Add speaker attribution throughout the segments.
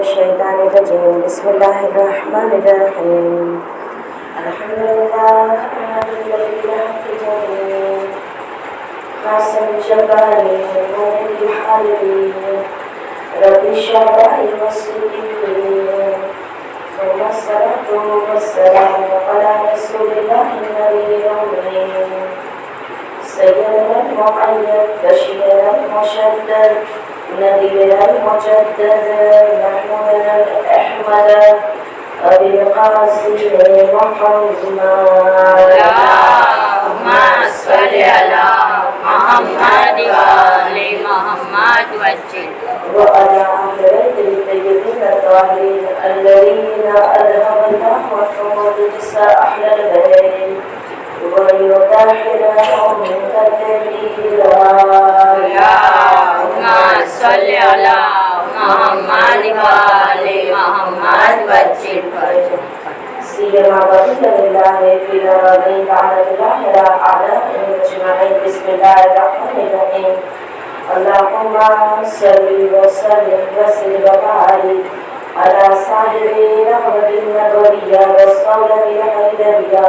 Speaker 1: الشيطان الرجيم بسم الله الرحمن الرحيم الحمد لله قاسم الجبارين مولد الحالين رب اشرح لي صدري ثم الصلاة والسلام على رسول الله النبي الأمين سيدنا المقيد بشيرا مشدد نذيرا مجددا محمودا أحمد أبي القاسم محمد
Speaker 2: اللهم صل على محمد وآل محمد وسلم
Speaker 1: وعلى أهل بيت الطيبين الطاهرين الذين أذهب الله الرجس أهل البيت ويطهرهم تطهيرا.
Speaker 2: اللهم صل على محمد وآل محمد وسلم
Speaker 1: سيما بقية لله في الأرضين على الله لا أعلى أجمعين. بسم الله الرحمن الرحيم. اللهم صل وسلم وبارك على صاحب رحمة النبوية والصولة الحيدرية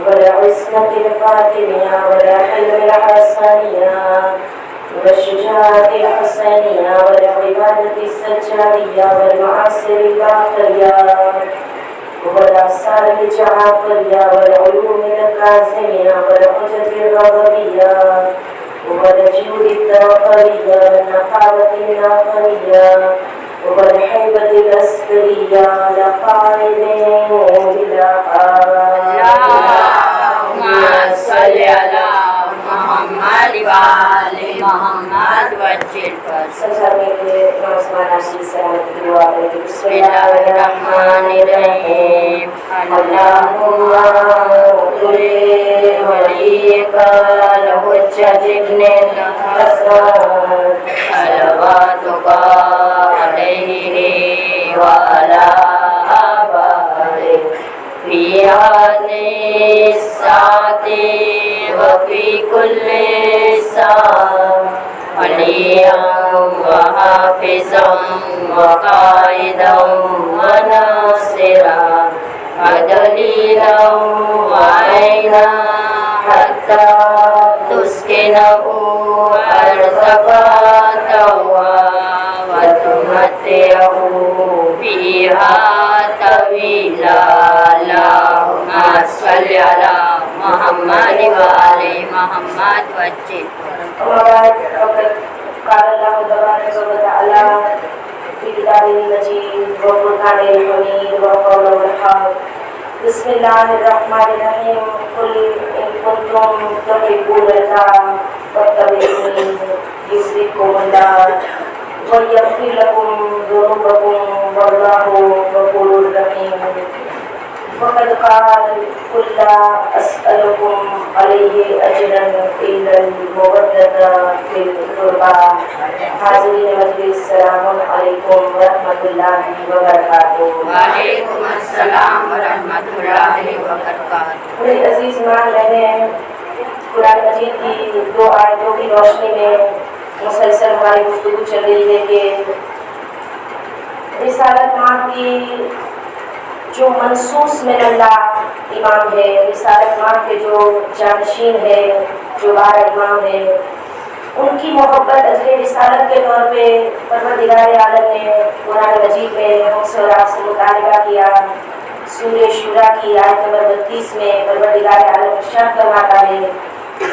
Speaker 1: والعصمة الفاتنية والحلم الحسنية والشجاعة الحسنية والعبادة السجادية والمعاصر الباقية والآثار الجعفرية والعلوم الكاظمية والحجج الرضوية والجود الداخلية والنقابة الناقلية والحيبة الأسكرية لقائمين
Speaker 2: اللهم صل على محمد وآل محمد وسلم. بسم الله الرحمن الرحيم. اللهم كل وليك الحجة ابن الحسن صلواتك عليه وعلى آبائه في هذه الساعة وفي كل ساعة وليا وحافظا وقائدا وناصرا ودليلا وعينا حتى تسكنه أرضك توا وتمتعه فيها طويلا. اللهم صل على محمد وآل محمد وسلم.
Speaker 1: قال الله تبارك وتعالى في كتابه المجيد وفرقانه الحميد وقوله الحق. بسم الله الرحمن الرحيم. قل إن كنتم تحبون الله فاتبعوني يحببكم الله ويغفر لكم ذنوبكم والله غفور رحيم. وقد قال قل لا أسألكم عليه أجرا إلا المودة في القربى. حاضرین مجلس السلام علیکم ورحمۃ اللہ وبرکاتہ.
Speaker 2: وعلیکم السلام ورحمۃ اللہ وبرکاتہ.
Speaker 1: میرے عزیز ایمان میں نے قرآن مجید کی دو آیتوں کی روشنی میں مسلسل ہماری گفتگو چل رہی ہے کہ رسالت ماں کی جو منصوص من اللہ امام ہے، رسالت ماں کے جو جانشین ہے، جو بار امام ہے، ان کی محبت اجر رسالت کے طور پہ پروردگار عالم نے قرآن مجید میں ہم سے اور آپ سے مطالبہ کیا. سورہ شورا کی آیت نمبر 32 میں پروردگار عالم ارشاد فرماتا ہے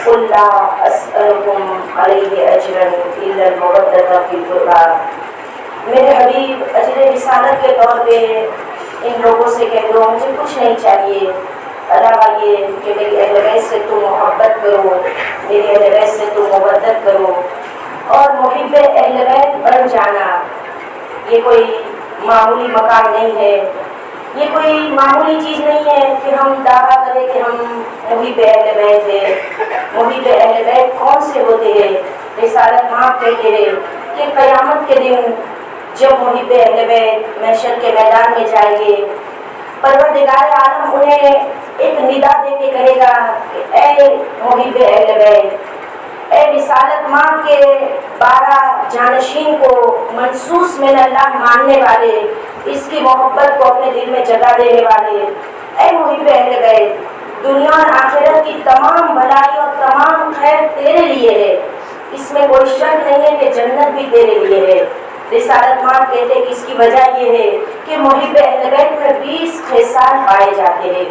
Speaker 1: قل لا اسألکم علیہ اجرا الا المودۃ فی القربى. میرے حبیب اجر رسالت کے طور پہ ان لوگوں سے کہہ دو مجھے کچھ نہیں چاہیے علاوہ یہ کہ میری اہل بیت سے تم محبت کرو، میری اہل بیت سے تم مودت کرو اور محب اہل بیت بن جانا. یہ کوئی معمولی مقام نہیں ہے، یہ کوئی معمولی چیز نہیں ہے کہ ہم دعویٰ کریں کہ ہم محب اہل بیت ہیں. محب اہل بیت کون سے ہوتے ہیں؟ رسالت ماں کہتے ہیں کہ قیامت کے دن جب محب اہل بیت محشر کے میدان میں جائیں گے، پروردگار عالم انہیں ایک ندا دے کے کہے گا کہ اے محب اہل بیت، اے رسالت ماں کے 12 جانشین کو منصوص من اللہ ماننے والے، اس کی محبت کو اپنے دل میں جگہ دینے والے، اے محب اہل بیت، دنیا اور آخرت کی تمام بھلائی اور تمام خیر تیرے لیے ہے، اس میں کوئی شک نہیں ہے کہ جنت بھی تیرے لیے ہے۔ رسالت ماں کہتے کہ اس کی وجہ یہ ہے کہ محب اہل بیت میں 20 خصال پائے جاتے ہیں،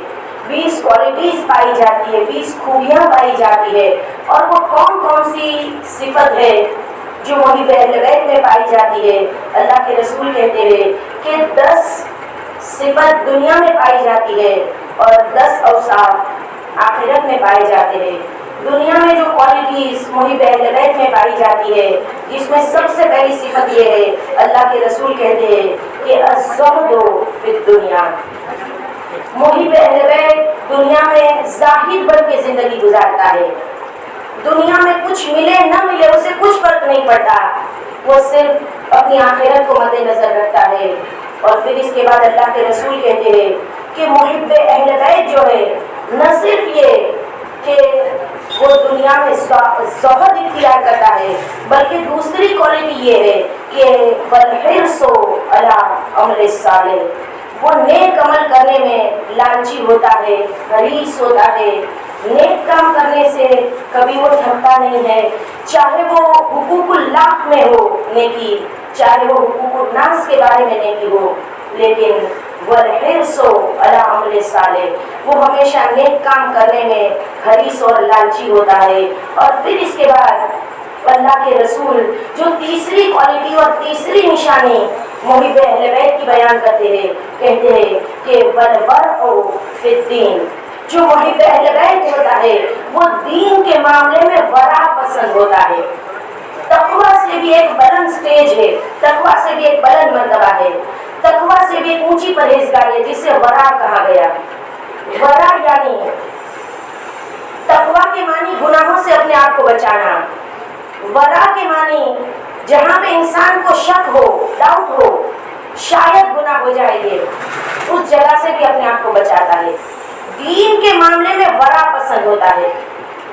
Speaker 1: 20 کوالٹیز پائی جاتی ہے، 20 خوبیاں پائی جاتی ہے۔ اور وہ کون کون سی صفت ہے جو محب اہل بیت میں پائی جاتی ہے؟ اللہ کے رسول کہتے ہیں کہ 10 صفت دنیا میں پائی جاتی ہے اور 10 اوصاف آخرت میں پائے جاتے ہیں۔ دنیا میں جو کوالٹیز محب اہل بیت میں پائی جاتی ہے، جس میں سب سے پہلی صفت یہ ہے، اللہ کے رسول کہتے ہیں کہ الزہد فی الدنیا، محب اہل بیت دنیا میں زاہد بن کے زندگی گزارتا ہے۔ دنیا میں کچھ ملے نہ ملے اسے کچھ فرق نہیں پڑتا، وہ صرف اپنی آخرت کو مد نظر رکھتا ہے۔ اور پھر اس کے بعد اللہ کے رسول کہتے ہیں کہ محب اہل بیت جو ہے، نہ صرف یہ کہ وہ دنیا میں زہد اختیار کرتا ہے، بلکہ دوسری کوالٹی یہ ہے کہ والحرص علی عمل الصالح، وہ نیک عمل کرنے میں لالچی ہوتا ہے، حریص ہوتا ہے، نیک کام کرنے سے کبھی وہ تھکتا نہیں ہے، چاہے وہ حقوق اللہ میں ہو نیکی، چاہے وہ حقوق الناس کے بارے میں نیکی ہو، لیکن والحرص علی عمل صالح، وہ ہمیشہ نیک کام کرنے میں حریص اور لالچی ہوتا ہے۔ اور پھر اس کے بعد اللہ کے رسول جو تیسری کوالٹی اور تیسری نشانی محب اہل بیت کی بیان کرتے ہیں، کہتے ہیں کہ والورع فی الدین، جو محب اہل بیت ہوتا ہے وہ دین کے معاملے میں ورع پسند ہوتا ہے۔ تقویٰ سے بھی ایک بلند سٹیج ہے، تقویٰ سے بھی ایک بلند مرتبہ ہے، تقویٰ سے بھی ایک اونچی پرہیزگاری ہے جسے ورع کہا گیا۔ ورع یعنی تقویٰ کے معنی گناہوں سے اپنے آپ کو بچانا، ورع کے معنی جہاں پہ انسان کو شک ہو، ڈاؤٹ ہو، شاید گناہ ہو جائے گے، اس جگہ سے بھی اپنے آپ کو بچاتا ہے۔ دین کے معاملے میں ورع پسند ہوتا ہے،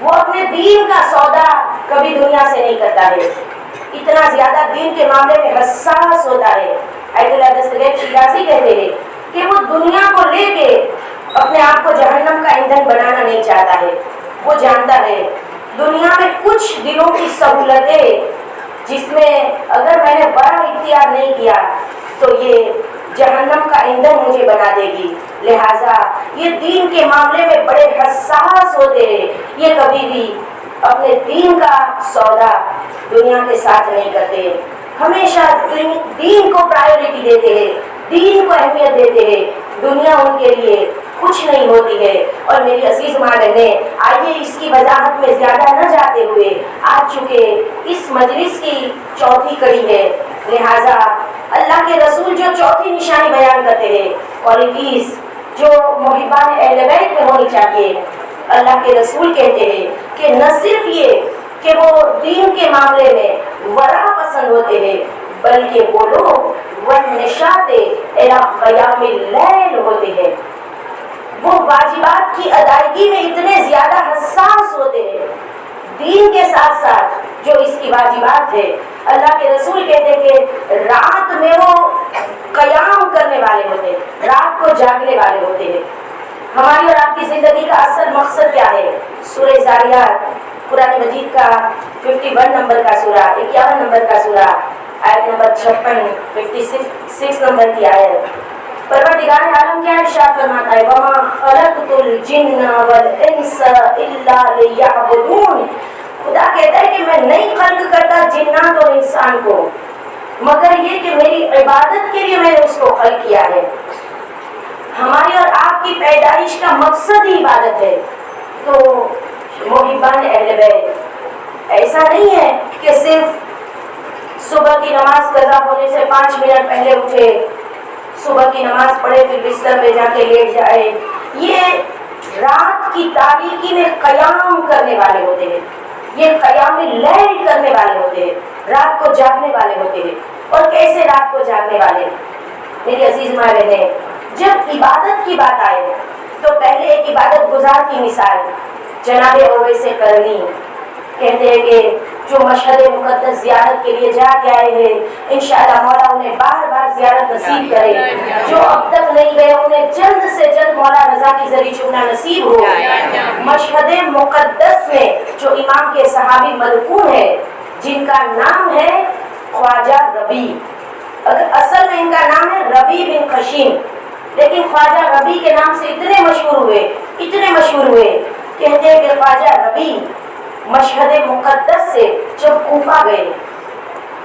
Speaker 1: وہ اپنے دین کا سودا کبھی دنیا سے نہیں کرتا ہے، اتنا زیادہ دین کے معاملے میں حساس ہوتا ہے۔ آیت اللہ دستگیر شیرازی کہتے ہیں کہ وہ دنیا کو لے کے اپنے آپ کو جہنم کا ایندھن بنانا نہیں چاہتا ہے، وہ جانتا ہے دنیا میں کچھ دنوں کی سہولتیں جس میں اگر میں نے ورع اختیار نہیں کیا تو یہ جہنم کا ایندھن مجھے بنا دے گی، لہٰذا یہ دین کے معاملے میں بڑے حساس ہوتے ہیں، یہ کبھی بھی اپنے دین کا سودا دنیا کے ساتھ نہیں کرتے، ہمیشہ دین کو پرائیورٹی دیتے ہیں، دین کو اہمیت دیتے ہیں، دنیا ان کے لیے کچھ نہیں ہوتی ہے۔ اور میری عزیز ماں بہنیں، آئیے اس کی وضاحت میں زیادہ نہ جاتے ہوئے، آج چونکہ اس مجلس کی چوتھی کڑی ہے، لہٰذا اللہ کے رسول جو چوتھی نشانی بیان کرتے ہیں، کوالٹیز جو محبان اہل بیت میں ہونی چاہیے، اللہ کے رسول کہتے ہیں کہ نہ صرف یہ کہ وہ دین کے معاملے میں ورع پسند ہوتے ہیں، بلکہ وہ لوگ والنشاط الی قیام اللیل ہوتے ہیں، وہ واجبات کی ادائیگی میں اتنے زیادہ حساس ہوتے ہیں، دین کے ساتھ ساتھ جو اس کی واجبات ہے، اللہ کے رسول کہتے ہیں کہ رات میں وہ قیام کرنے والے ہوتے ہیں، رات کو جاگنے والے ہوتے ہیں۔ ہماری اور آپ کی زندگی کا اصل مقصد کیا ہے؟ سورہ زاریات قرآن مجید کا 51 نمبر کا سورہ، 51 نمبر کا سورہ، آیت نمبر 56، 56 نمبر کی آیت۔ پروردگار عالم کیا ارشاد فرماتا ہے؟ وَمَا خَلَقْتُ الْجِنَّ وَالْإِنسَ إِلَّا لِيَعْبُدُونِ، خدا کہتا ہے کہ میں نہیں خلق کرتا جنات اور انسان کو مگر یہ کہ میری عبادت کے لیے میں نے اس کو خلق کیا ہے۔ ہماری اور آپ کی پیدائش کا مقصد ہی عبادت ہے۔ تو محبان اہل بیت ایسا نہیں ہے کہ صرف صبح کی نماز قضا ہونے سے 5 منٹ پہلے اٹھے، صبح کی نماز پڑھے پھر بستر پہ جا کے لیٹ جائے، یہ رات کی تاریکی میں قیام کرنے والے ہوتے ہیں، یہ قیام اللیل کرنے والے ہوتے ہیں، رات کو جاگنے والے ہوتے ہیں۔ اور کیسے رات کو جاگنے والے؟ میری عزیز ماں بہنیں، جب عبادت کی بات آئے تو پہلے ایک عبادت گزار کی مثال جناب اویس قرنی کہتے ہیں کہ جو مشہد مقدس زیارت کے لیے جا کے آئے ہیں انشاءاللہ مولا انہیں بار بار زیارت نصیب کرے، جو اب تک نہیں گئے انہیں جلد سے جلد مولا رضا کی ذریعے چمنا نصیب ہو۔ مشہد مقدس میں جو امام کے صحابی مدفون ہے جن کا نام ہے خواجہ ربیع، اصل میں ان کا نام ہے ربیع بن خشیم، لیکن خواجہ ربیع کے نام سے اتنے مشہور ہوئے کہتے ہیں کہ خواجہ ربیع مشہد مقدس سے جب کوفہ گئے،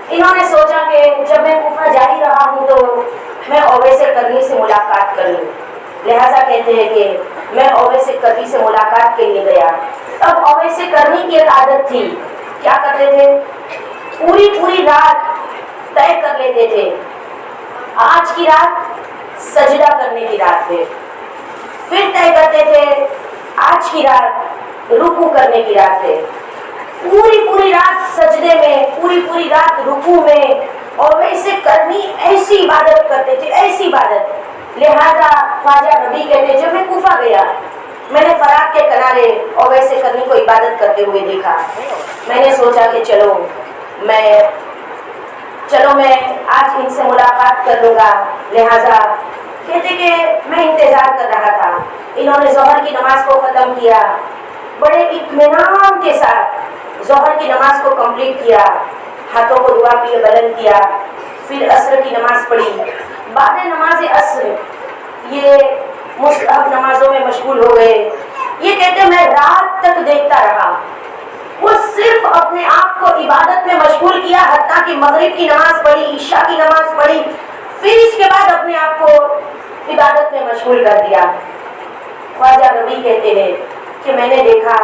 Speaker 1: انہوں نے سوچا کہ جب میں کوفہ جا ہی رہا ہوں تو میں اویس کرنی سے ملاقات کر لوں، لہٰذا کہتے ہیں کہ میں اویس کرنی سے ملاقات کے لیے گیا۔ اب اویس کرنی کی ایک عادت تھی، کیا کرتے تھے؟ پوری رات طے کر لیتے تھے، آج کی رات سجدہ کرنے کی رات ہے، پھر طے کرتے تھے آج کی رات رکوع کرنے کی رات ہے، پوری رات سجدے میں، پوری رات رکوع میں، اور ویسے کرنی ایسی عبادت کرتے تھے، ایسی عبادت۔ لہذا خواجہ ربیع کہتے جب میں کوفہ گیا میں نے فرات کے کنارے اور ویسے کرنی کو عبادت کرتے ہوئے دیکھا، میں نے سوچا کہ چلو میں آج ان سے ملاقات کر لوں گا۔ لہذا کہتے کہ میں انتظار کر رہا تھا، انہوں نے ظہر کی نماز کو ختم کیا، بڑے اطمینان کے ساتھ ظہر کی نماز کو کمپلیٹ کیا، ہاتھوں کو دعا کے لیے بلند کیا، پھر عصر کی نماز پڑھی۔ بعد نماز عصر یہ مستحب نمازوں میں مشغول ہو گئے۔ یہ کہتے میں رات تک دیکھتا رہا، وہ صرف اپنے آپ کو عبادت میں مشغول کیا، حتیٰ کہ مغرب کی نماز پڑھی، عشاء کی نماز پڑھی، پھر اس کے بعد اپنے آپ کو عبادت میں مشغول کر دیا۔ خواجہ ربیع کہتے ہیں کہ میں نے دیکھا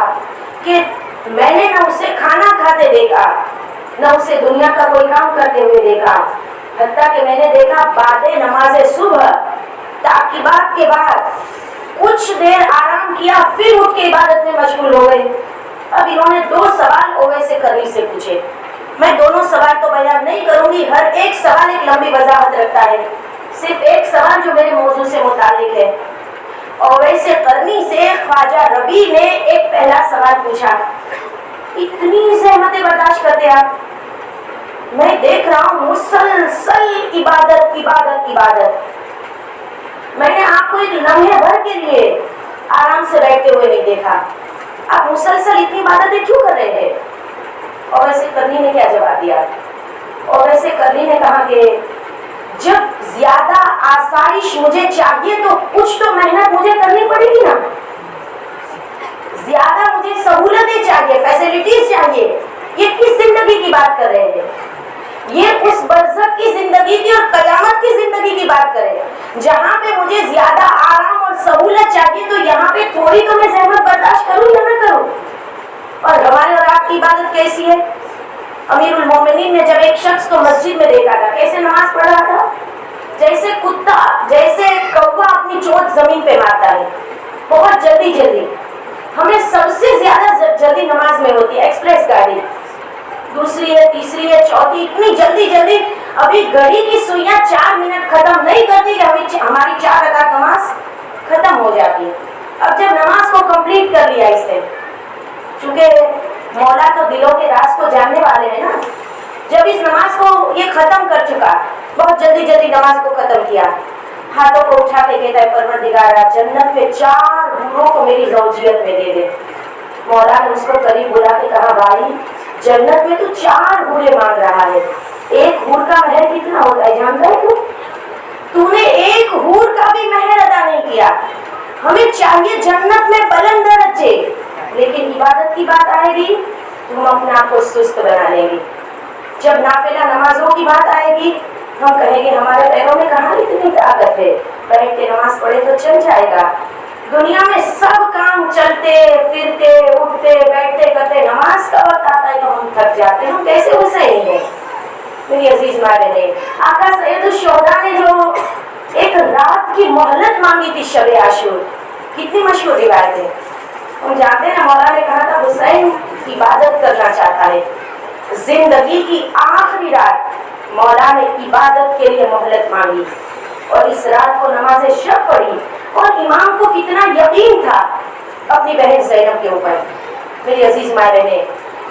Speaker 1: کہ میں نے نہ اسے کھانا کھاتے دیکھا، نہ اسے دنیا کا کوئی کام کرتے ہوئے دیکھا، حتیٰ کہ میں نے دیکھا بعد نماز صبح تعقیبات کے بعد کچھ دیر آرام کیا، پھر اٹھ کے عبادت میں مشغول ہو گئے۔ اب انہوں نے 2 سوال اویس کرنی سے پوچھے، میں دونوں سوال تو بیان نہیں کروں گی، ہر ایک سوال ایک لمبی وضاحت رکھتا ہے، صرف ایک سوال جو میرے موضوع سے متعلق ہے۔ اویس کرنی سے خواجہ ربیع نے ایک پہلا سوال پوچھا، اتنی زحمتیں برداشت کرتے آپ؟ میں دیکھ رہا ہوں مسلسل عبادت، میں نے آپ کو ایک لمحے بھر کے لیے آرام سے بیٹھتے ہوئے نہیں دیکھا، آپ مسلسل اتنی عبادتیں کیوں کر رہے ہیں؟ اویس کرنی نے کیا جواب دیا؟ اویس کرنی نے کہا کہ جب زیادہ آسائش مجھے چاہیے تو کچھ تو محنت مجھے کرنی پڑے گی نا، زیادہ مجھے سہولتیں چاہیے، فیسلٹیز چاہیے۔ یہ کس زندگی کی بات کر رہے ہیں؟ یہ اس برزخ کی زندگی کی اور قیامت کی زندگی کی بات کریں، جہاں پہ مجھے زیادہ آرام اور سہولت چاہیے تو یہاں پہ تھوڑی تو میں زحمت برداشت کروں یا نہ کروں؟ اور ہمارے اور آپ کی عبادت کیسی ہے؟ امیر المومنین نے جب ایک شخص کو مسجد میں دیکھا تھا، کیسے نماز پڑھ رہا تھا؟ جیسے کتا، جیسے کوا اپنی چوٹ زمین پہ مارتا ہے، بہت جلدی۔ ہمیں سب سے زیادہ جلدی نماز میں ہوتی ہے، ایکسپریس گاڑی، دوسری ہے، تیسری ہے، چوتھی، اتنی جلدی ابھی گھڑی کی سوئیاں 4 منٹ ختم نہیں کرتی کہ ہماری 4 رکعت نماز ختم ہو جاتی ہے۔ اب جب نماز کو کمپلیٹ کر لیا اس نے، چونکہ مولا تو دلوں کے راز کو جاننے والے ہیں نا، جب اس نماز کو یہ ختم کر چکا، بہت جلدی نماز کو ختم کیا، ہاتھوں کو اٹھا کے کہتا ہے پروردگارا جنت میں 4 حوروں کو میری زوجیت میں دے دے۔ مولا نے اس کو قریب بلا کے کہا بھائی جنت میں تو 4 حوریں مانگ رہا ہے، ایک حور کا مہر کتنا ہوتا ہے جانتا ہے تو نے ایک حور کا بھی مہر ادا نہیں کیا۔ ہمیں چاہیے جنت میں بلند درجے، لیکن عبادت کی بات آئے گی تو ہم اپنے آپ کو سست بنا لیں گے۔ جب نافلہ نمازوں کی بات آئے گی ہم کہیں گے ہمارے پیروں میں کہاں اتنی طاقت ہے، بیٹھ کے نماز پڑھے تو چل جائے گا۔ دنیا میں سب کام چلتے پھرتے اٹھتے بیٹھتے کرتے، نماز کا وقت آتا ہے تو ہم تھک جاتے ہیں، ہم کیسے حسین ہیں؟ میری عزیز مائیں نے آقا سید الشہداء نے جو ایک رات کی مہلت مانگی تھی شب عاشور، کتنی مشہور روایت ہے، ہم جانتے ہیں مولا نے کہا تھا حسین عبادت کرنا چاہتا ہے، زندگی کی آخری رات مولا نے عبادت کے لیے مہلت مانگی اور اس رات کو نماز شب پڑھی، اور امام کو کتنا یقین تھا اپنی بہن زینب کے اوپر۔ میری عزیز مائیں بہنیں،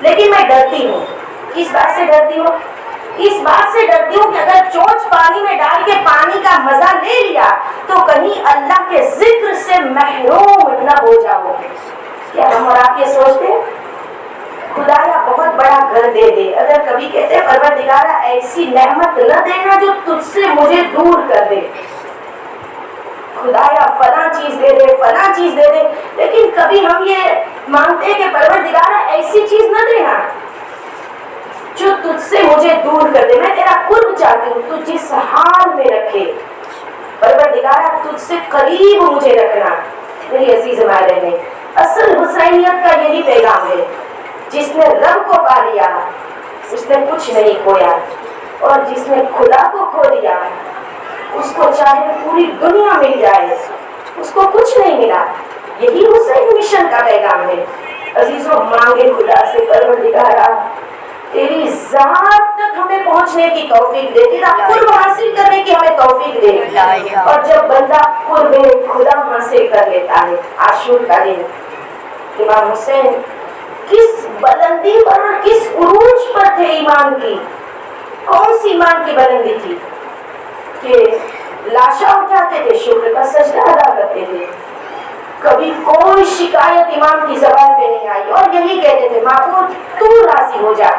Speaker 1: لیکن میں ڈرتی ہوں. کس بات سے ڈرتی ہوں؟ اس بات سے ڈرتی ہوں کہ اگر چونچ پانی میں ڈال کے پانی کا مزہ لے لیا تو کہیں اللہ کے ذکر سے محروم نہ ہو جاؤ. کیا ہم اور آپ یہ سوچتے ہیں؟ خدایا بہت بڑا گھر دے دے. اگر کبھی کہتے ہیں پروردگارا ایسی نعمت نہ دینا جو تجھ سے مجھے دور کر دے. خدایا فلاں چیز دے دے، فلاں چیز دے دے. لیکن کبھی ہم یہ مانگتے ہیں کہ پروردگارا ایسی چیز نہ دینا جو تجھ سے مجھے دور کر دے. میں تیرا قرب چاہتی ہوں، تو جس حال میں رکھے پروردگارا تجھ سے قریب مجھے رکھنا. میری عزیز ماں بہنیں، اصل حسینیت کا یہی پیغام ہے. جس نے رب کو پا لیا اس نے کچھ نہیں کھویا، اور جس نے خدا کو کھو لیا اس کو چاہے پوری دنیا مل جائے اس کو کچھ نہیں ملا. یہی حسین مشن کا پیغام ہے. عزیزوں، مانگے خدا سے پروردگارا تیری ذات تک ہمیں پہنچنے کی توفیق دے، تیرا قرب حاصل کرنے کی ہمیں توفیق دے. اور جب بندہ قرب خدا حاصل کر لیتا ہے، عاشور کا دن امام حسین کس بلندی پر اور کس عروج پر تھے ایمان کی. کون سی ایمان کی بلندی تھی کہ لاشا اٹھاتے تھے، شکر کا سجدہ ادا کرتے تھے. کبھی کوئی شکایت امام کی زبان پہ نہیں آئی، اور یہی کہتے تھے معبود تو راضی ہو جا.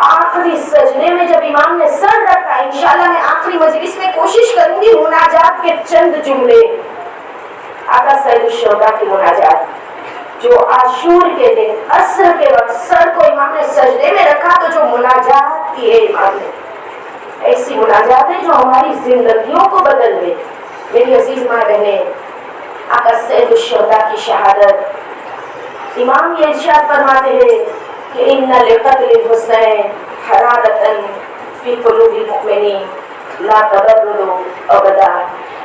Speaker 1: آخری سجدے میں جب امام نے سر رکھا، انشاءاللہ میں آخری مجلس میں کوشش کروں گی مناجات کے چند جملے، آقا سید الشہداء کی مناجات جو عاشور کے دن عصر کے وقت سر کو امام نے سجدے میں رکھا تو جو مناجات کی ہے امام نے، ایسی مناجات ہے جو ہماری زندگیوں کو بدل دے. میری عزیز ماں بہنیں، آقا سید الشہداء کی شہادت، امام یہ ارشاد فرماتے ہیں کہ ان لقتل الحسین حرارۃ فی قلوب المؤمنین لا تبرد ابدا.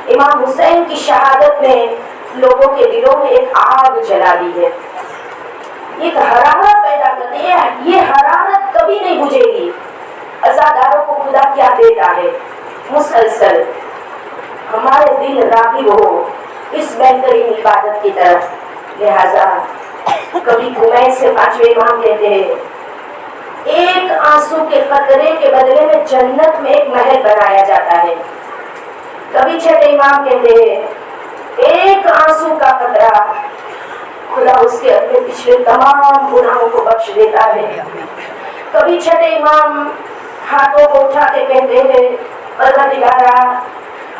Speaker 1: امام حسین کی شہادت نے لوگوں کے دلوں میں ایک آگ جلا دی ہے، ایک حرارت پیدا کرتی ہے. یہ حرارت کبھی نہیں بجھے گی. عزاداروں کو خدا کیا دیتا ہے؟ مسلسل ہمارے دل راغب ہو اس بہترین عبادت کی طرف. لہذا کبھی کمیت سے پانچویں امام کہتے ہیں ایک آنسو کے قطرے کے بدلے میں جنت میں ایک محل بنایا جاتا ہے. کبھی چھٹے امام کہتے ہیں ایک آنسو کا قطرہ خدا اس کے اپنے پچھلے تمام گناہوں کو بخش دیتا ہے. کبھی چھٹے امام ہاتھوں کو اٹھا کے کہتے ہیں پروردگارا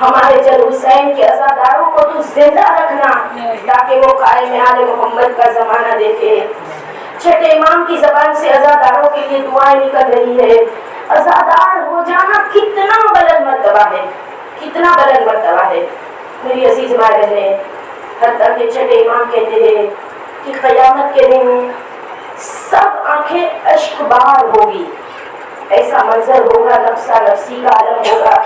Speaker 1: ہمارے جد حسین کے عزاداروں کو تو زندہ رکھنا تاکہ وہ قائم آل محمد کا زمانہ دیکھے. چھٹے امام کی زبان سے عزاداروں کے لیے دعائیں نکل رہی ہے. عزادار ہو جانا کتنا بلند مرتبہ ہے، کتنا بلند مرتبہ ہے. میری عزیز ماں بہنیں، حتیٰ کہ چھٹے امام کہتے ہیں کہ قیامت کے دن سب آنکھیں اشک بار ہوگی. ایسا منظر ہوگا، نفسا نفسی کا عالم ہوگا،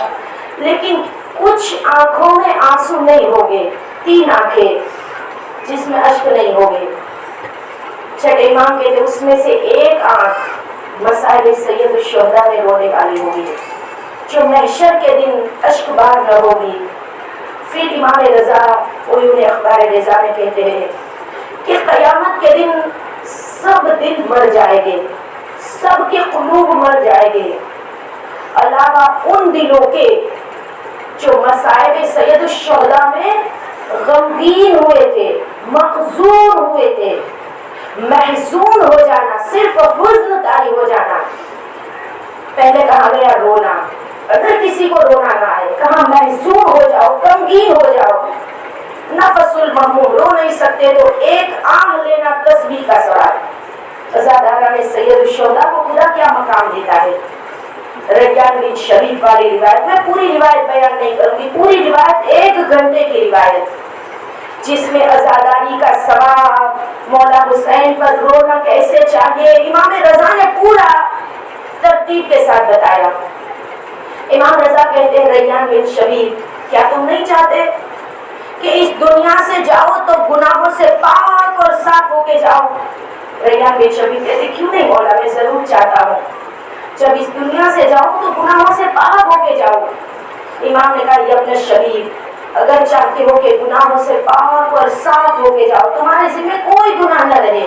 Speaker 1: لیکن کچھ آنکھوں میں آنسو نہیں ہوگے. 3 آنکھیں جس میں اشک نہیں ہوگے. چھٹے امام کہتے اس میں سے ایک آنکھ مصائب سید الشہداء میں رونے والی ہوگی جو محشر کے دن اشک بار نہ ہوگی. پھر امام رضا عیون اخبار رضا میں کہتے ہیں کہ قیامت کے دن سب دل مر جائے گے، سب کے قلوب مر جائے گے، علاوہ ان دلوں کے جو مصائب سید الشہداء میں غمگین ہوئے تھے، مخزون ہوئے تھے. محزون ہو جانا، صرف حزن طاری ہو جانا. پہلے کہا گیا رونا، اگر کسی کو رونا نہ آئے کہاں محزون ہو جاؤ، غمگین ہو جاؤ. نفس المحموم، رو نہیں سکتے تو ایک آہ لینا تسبیح کا سوال. عزادارہ میں سید الشہداء کو خدا کیا مقام دیتا ہے. ریان بن شبیب والی روایت، میں پوری روایت بیان نہیں کروں گی، پوری روایت 1 گھنٹے کی روایت جس میں عزاداری کا ثواب، مولا حسین پر رونا کیسے چاہیے، امام رضا نے پورا ترتیب کے ساتھ بتایا. امام رضا کہتے ہیں ریان بن شبیب کیا تم نہیں چاہتے کہ اس دنیا سے جاؤ تو گناہوں سے پاک اور صاف ہو کے جاؤ. ریان بن شبیب کہتے کیوں نہیں مولا، میں ضرور چاہتا ہوں جب اس دنیا سے جاؤ تو گناہوں سے پاک ہو کے جاؤ. امام نے کہا یہ اپنے شبیب اگر چاہتے ہو کہ گناہوں سے پاک اور صاف ہو کے جاؤ، تمہارے ذمہ کوئی گناہ نہ رہے،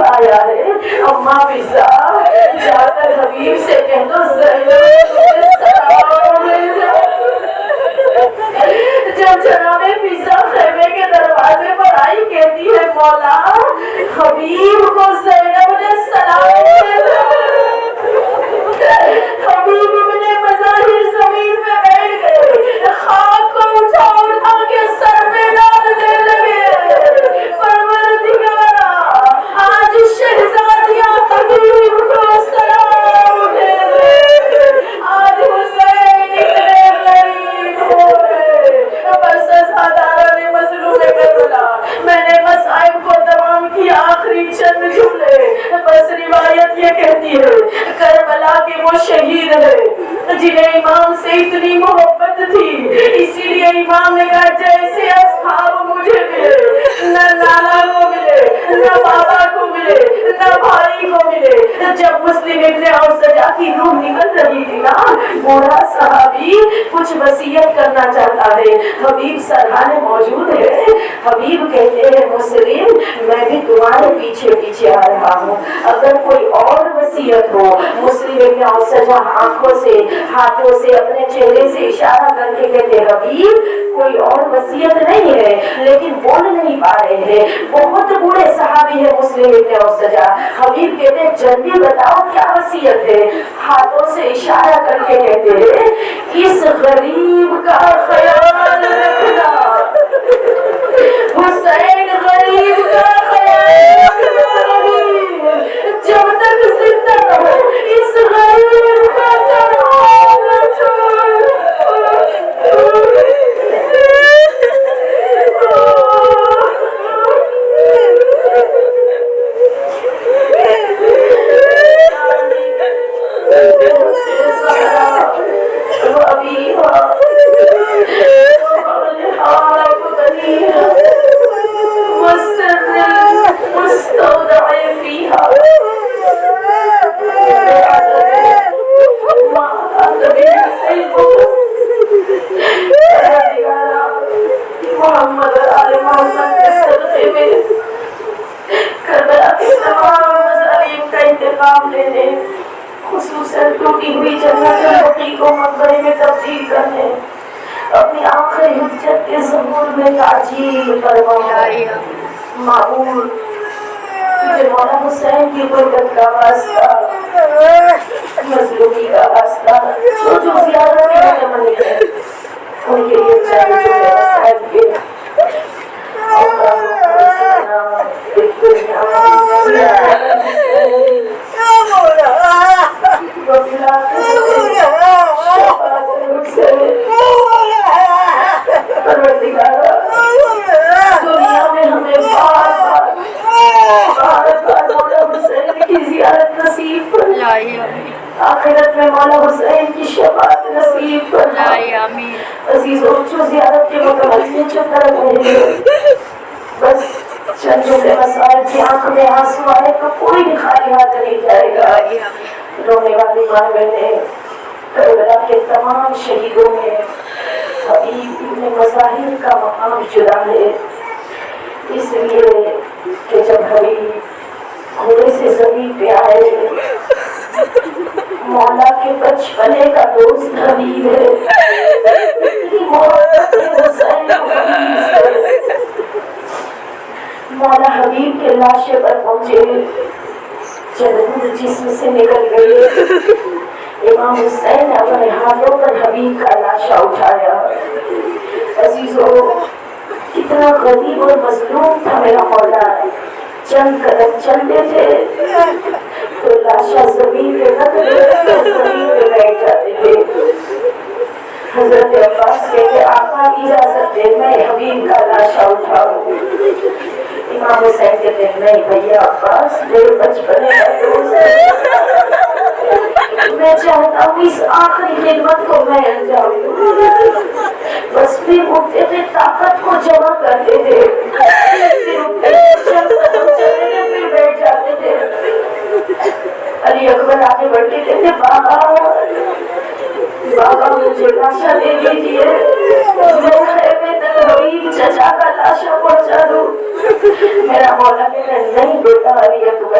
Speaker 1: حبیب آیا ہے. اماں فضا جا کر حبیب سے کہہ دو زینب سلام بھیجا. جب جناب فضا خیمے کے دروازے پر آئی کہتی ہے مولا حبیب کو زینب نے سلام بھیجا. حبیب ابن مظاہر زمین میں بیٹھ گئے, خاک کو اٹھا اٹھا کے سر میں ڈالنے لگے. پروردگارا آج شہزادیاں حبیب کو سلام بھیجے. آج حسین اتنے غریب ہو گئے. بس ازادارہ نے مظلوم کربلا میں نے مصائب کو تمام کیا آخری چند جملے. بس روایت یہ کہتی ہے کربلا کے وہ شہید ہے جنہیں امام سے اتنی محبت تھی, اسی لیے امام نے کہا جیسے اصحاب مجھے ملے, نہ نانا کو ملے, نہ بابا کو ملے, نہ بھائی کو ملے. جب مسلم ابن اوسجا کی روح نکل رہی تھی نا, بوڑھا صحابی کچھ وصیت کرنا چاہتا ہے. حبیب سرحانے موجود ہے. حبیب کہتے ہیں مسلم میں بھی تمہارے پیچھے پیچھے آ رہا ہوں, اگر کوئی اور وصیت ہو. مسلم ابن اوسجا آنکھوں سے ہاتھوں سے اپنے چہرے سے اشارہ کر کے کہتے حبیب کوئی اور وصیت نہیں ہے, لیکن بول نہیں پا رہے ہیں. بہت بوڑھے صحابی ہے مسلم ابن اوسجا. حبیب کہتے جلدی بتاؤ کیا وصیت ہے. ہاتھوں سے اشارہ کر کے کہتے ہیں اس غریب کا خیال رکھنا, حسین غریب کا خیال رکھنا. جب تک زندہ رہو اس غریب کا خیال رکھو. محمد آل محمد کے صدقے میں کربلا کے تمام مظالم کا انتقام لینے, خصوصاً ٹوٹی ہوئی جنت البقیع کو مقبرے میں تبدیل کرنے, اپنی آخری حجت کے ظہور میں تعجیل فرمائے. معمول تجھے مولا حسین کی غربت کا واسطہ, مظلومی کا واسطہ, جو زیادہ کے منی ہے ان کے لیے چاہیے جو میرا صاحب کے دنیا میں ہمیں بار بار مولا حسین کی زیارت نصیب فرمائے, آخرت میں مولا حسین کی شفاعت نصیب فرمائے. عزیزوں جو زیارت کے متوجہ چکر رہے بس چند جملے مسائل کی آنکھ میں آنسو آئے تو کوئی بھی خالی ہاتھ نہیں جائے گا. رونے والی ماں بہنیں کربلا کے تمام شہیدوں میں حبیب ابن مظاہر کا مقام جدا ہے, اس لیے کہ جب حبیب گھوڑے سے زمین پہ آئے, مولا کے بچپنے کا دوست حبیب ہے, مولا حبیب کے لاشے پر پہنچے, جنون جسم سے نکل گئی. امام حسین نے اپنے ہاتھوں پر حبیب کا لاشا اٹھایا. عزیزوں کتنا غریب اور مظلوم تھا میرا مولا, چند قدم چلتے تھے تو لاشا زمین پہ رکھ دیتے, زمین پہ بیٹھ جاتے تھے. حضرت عباس کہتے آقا اجازت دے میں حبیب کا لاشا اٹھاؤں. امام حسین کہتے نہیں بھیا عباس میرے بچپنے کا دوست, میں چاہتا ہوں اس آخری خدمت کو میں انجام دوں. بس پھر اٹھتے تھے طاقت کو جمع کرتے تھے, پھر اٹھتے تھے پھر بیٹھ جاتے تھے. علی اکبر آگے بڑھ کے کہتے بابا مجھے لاشا دے دیجیے, میں خیمے تک حبیب چچا کا لاشا پہنچا دوں. میرا مولا کہتے نہیں بیٹا علی اکبر